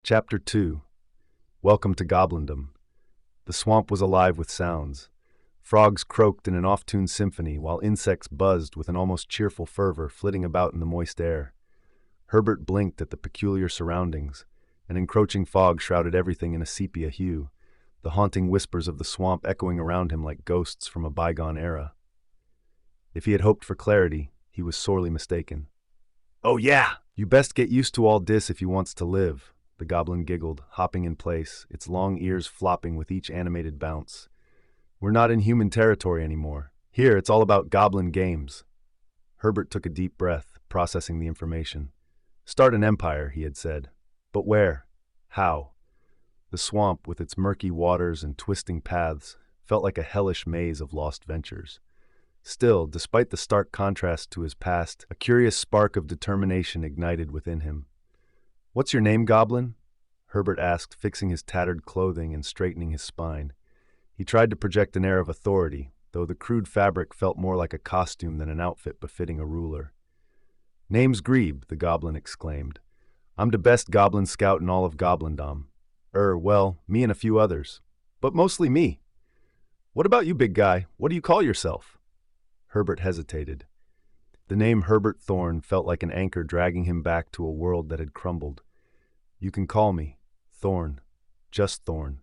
Chapter 2. Welcome to Goblindom. The swamp was alive with sounds. Frogs croaked in an off-tune symphony, while insects buzzed with an almost cheerful fervor, flitting about in the moist air. Herbert blinked at the peculiar surroundings. An encroaching fog shrouded everything in a sepia hue, the haunting whispers of the swamp echoing around him like ghosts from a bygone era. If he had hoped for clarity, he was sorely mistaken. "Oh yeah! You best get used to all dis if you wants to live," the goblin giggled, hopping in place, its long ears flopping with each animated bounce. "We're not in human territory anymore. Here, it's all about goblin games." Herbert took a deep breath, processing the information. "Start an empire," he had said. But where? How? The swamp, with its murky waters and twisting paths, felt like a hellish maze of lost ventures. Still, despite the stark contrast to his past, a curious spark of determination ignited within him. "What's your name, Goblin?" Herbert asked, fixing his tattered clothing and straightening his spine. He tried to project an air of authority, though the crude fabric felt more like a costume than an outfit befitting a ruler. "Name's Grebe," the goblin exclaimed. "I'm the best goblin scout in all of Goblindom. Well, me and a few others. But mostly me. What about you, big guy? What do you call yourself?" Herbert hesitated. The name Herbert Thorne felt like an anchor dragging him back to a world that had crumbled. "You can call me Thorne. Just Thorne."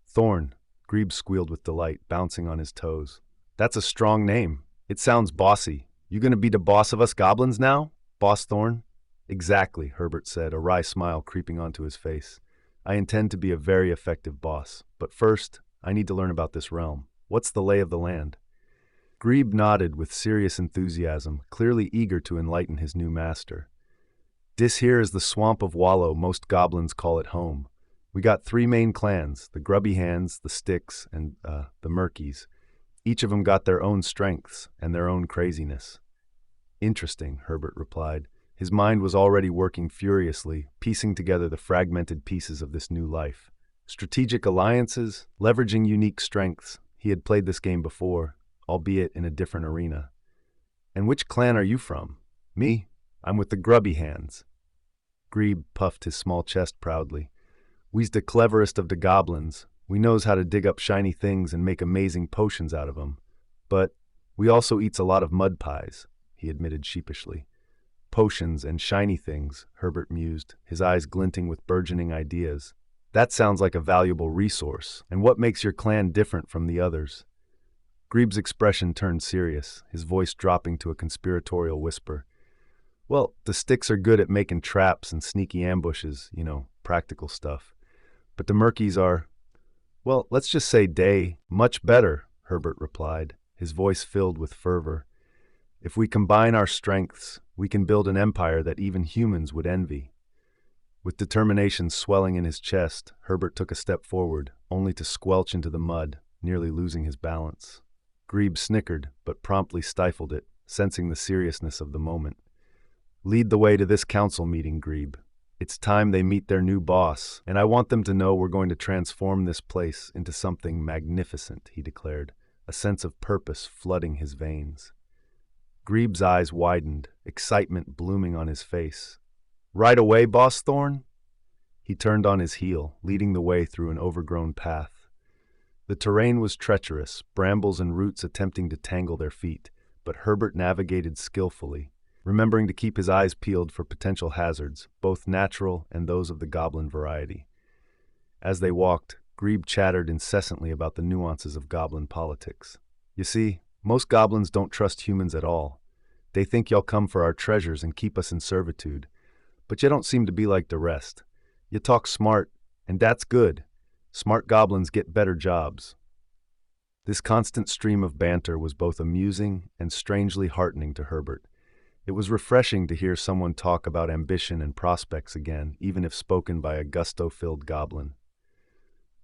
"Thorne," Grebe squealed with delight, bouncing on his toes. "That's a strong name. It sounds bossy. You gonna be the boss of us goblins now, Boss Thorne?" "Exactly," Herbert said, a wry smile creeping onto his face. "I intend to be a very effective boss. But first, I need to learn about this realm. What's the lay of the land?" Grebe nodded with serious enthusiasm, clearly eager to enlighten his new master. "Dis here is the Swamp of Wallow. Most goblins call it home. We got three main clans, the Grubby Hands, the Sticks, and, the Murkies. Each of them got their own strengths and their own craziness." "Interesting," Herbert replied. His mind was already working furiously, piecing together the fragmented pieces of this new life. Strategic alliances, leveraging unique strengths. He had played this game before, albeit in a different arena. "And which clan are you from?" "Me? I'm with the Grubby Hands." Grebe puffed his small chest proudly. "We's the cleverest of the goblins. We knows how to dig up shiny things and make amazing potions out of 'em. But we also eats a lot of mud pies," he admitted sheepishly. "Potions and shiny things," Herbert mused, his eyes glinting with burgeoning ideas. "That sounds like a valuable resource. And what makes your clan different from the others?" Grebe's expression turned serious, his voice dropping to a conspiratorial whisper. "Well, the Sticks are good at making traps and sneaky ambushes, practical stuff. But the Murkies are, well, let's just say much better," Herbert replied, his voice filled with fervor. "If we combine our strengths, we can build an empire that even humans would envy." With determination swelling in his chest, Herbert took a step forward, only to squelch into the mud, nearly losing his balance. Grebe snickered, but promptly stifled it, sensing the seriousness of the moment. "Lead the way to this council meeting, Grebe. It's time they meet their new boss, and I want them to know we're going to transform this place into something magnificent," he declared, a sense of purpose flooding his veins. Grebe's eyes widened, excitement blooming on his face. "Right away, Boss Thorne?" He turned on his heel, leading the way through an overgrown path. The terrain was treacherous, brambles and roots attempting to tangle their feet, but Herbert navigated skillfully, remembering to keep his eyes peeled for potential hazards, both natural and those of the goblin variety. As they walked, Grebe chattered incessantly about the nuances of goblin politics. "You see, most goblins don't trust humans at all. They think y'all come for our treasures and keep us in servitude. But you don't seem to be like the rest. You talk smart, and that's good. Smart goblins get better jobs." This constant stream of banter was both amusing and strangely heartening to Herbert. It was refreshing to hear someone talk about ambition and prospects again, even if spoken by a gusto-filled goblin.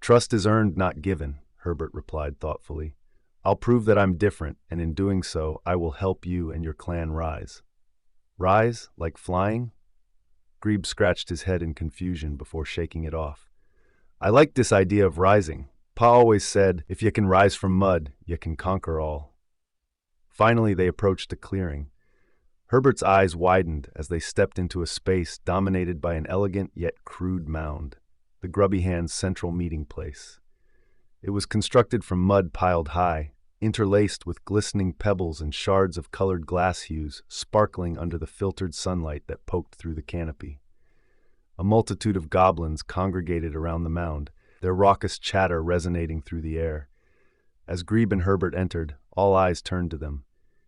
"Trust is earned, not given," Herbert replied thoughtfully. "I'll prove that I'm different, and in doing so, I will help you and your clan rise." "Rise? Like flying?" Grebe scratched his head in confusion before shaking it off. "I like this idea of rising. Pa always said, if you can rise from mud, you can conquer all." Finally, they approached a clearing. Herbert's eyes widened as they stepped into a space dominated by an elegant yet crude mound, the Grubby Hand's central meeting place. It was constructed from mud piled high, interlaced with glistening pebbles and shards of colored glass hues sparkling under the filtered sunlight that poked through the canopy. A multitude of goblins congregated around the mound, their raucous chatter resonating through the air. As Grebe and Herbert entered, all eyes turned to them.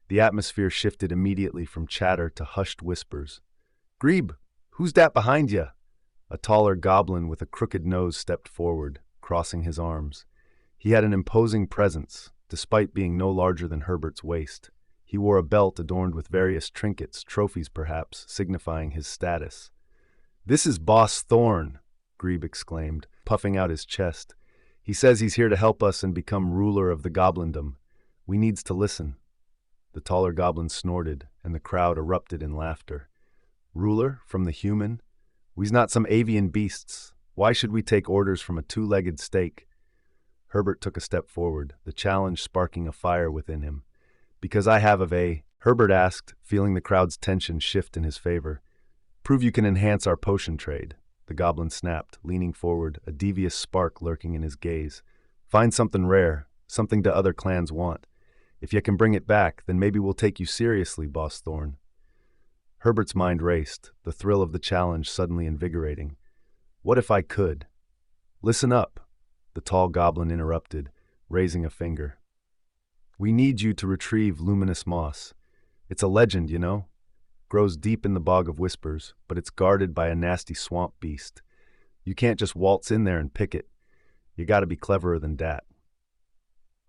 The atmosphere shifted immediately from chatter to hushed whispers. "Grebe, who's that behind you?" A taller goblin with a crooked nose stepped forward, crossing his arms. He had an imposing presence, despite being no larger than Herbert's waist. He wore a belt adorned with various trinkets, trophies perhaps, signifying his status. "This is Boss Thorne," Grebe exclaimed, puffing out his chest. "He says he's here to help us and become ruler of the Goblindom. We needs to listen." The taller goblin snorted, and the crowd erupted in laughter. "Ruler from the human? We's not some avian beasts. Why should we take orders from a two-legged snake?" Herbert took a step forward, the challenge sparking a fire within him. "Because I have of a," Herbert asked, feeling the crowd's tension shift in his favor. "Prove you can enhance our potion trade," the goblin snapped, leaning forward, a devious spark lurking in his gaze. "Find something rare, something the other clans want. If you can bring it back, then maybe we'll take you seriously, Boss Thorne." Herbert's mind raced, the thrill of the challenge suddenly invigorating. "What if I could?" "Listen up," the tall goblin interrupted, raising a finger. "We need you to retrieve luminous moss. It's a legend, you know. Grows deep in the bog of whispers, but it's guarded by a nasty swamp beast. You can't just waltz in there and pick it. You gotta be cleverer than that."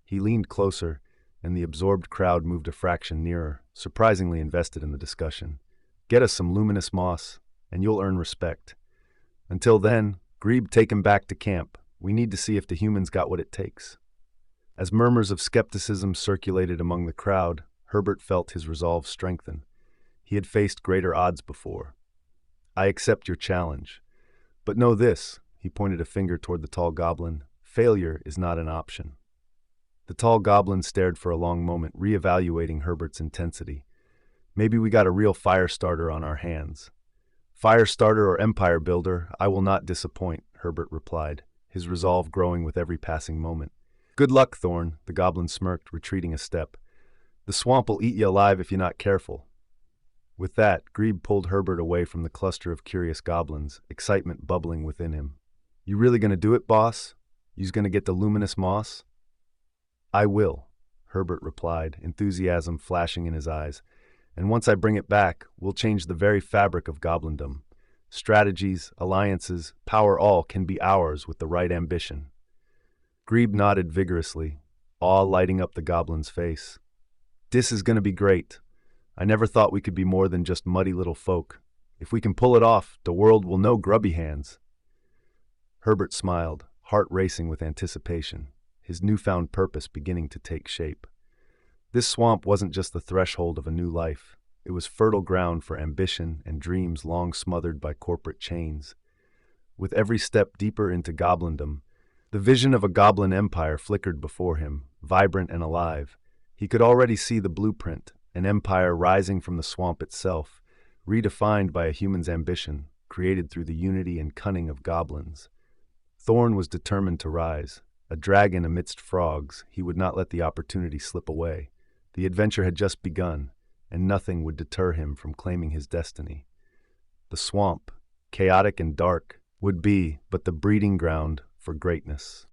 He leaned closer, and the absorbed crowd moved a fraction nearer, surprisingly invested in the discussion. "Get us some luminous moss, and you'll earn respect. Until then, Grebe, take him back to camp. We need to see if the humans got what it takes." As murmurs of skepticism circulated among the crowd, Herbert felt his resolve strengthen. He had faced greater odds before. "I accept your challenge. But know this," he pointed a finger toward the tall goblin, "failure is not an option." The tall goblin stared for a long moment, reevaluating Herbert's intensity. "Maybe we got a real fire starter on our hands." "Fire starter or empire builder, I will not disappoint," Herbert replied, his resolve growing with every passing moment. "Good luck, Thorne," the goblin smirked, retreating a step. "The swamp will eat you alive if you're not careful." With that, Grebe pulled Herbert away from the cluster of curious goblins, excitement bubbling within him. "You really gonna do it, boss? You's gonna get the luminous moss?" "I will," Herbert replied, enthusiasm flashing in his eyes. "And once I bring it back, we'll change the very fabric of Goblindom. Strategies, alliances, power all can be ours with the right ambition." Grebe nodded vigorously, awe lighting up the goblin's face. "This is gonna be great. I never thought we could be more than just muddy little folk. If we can pull it off, the world will know Grubby Hands." Herbert smiled, heart racing with anticipation, his newfound purpose beginning to take shape. This swamp wasn't just the threshold of a new life. It was fertile ground for ambition and dreams long smothered by corporate chains. With every step deeper into Goblindom, the vision of a goblin empire flickered before him, vibrant and alive. He could already see the blueprint, an empire rising from the swamp itself, redefined by a human's ambition, created through the unity and cunning of goblins. Thorne was determined to rise. A dragon amidst frogs, he would not let the opportunity slip away. The adventure had just begun, and nothing would deter him from claiming his destiny. The swamp, chaotic and dark, would be but the breeding ground for greatness.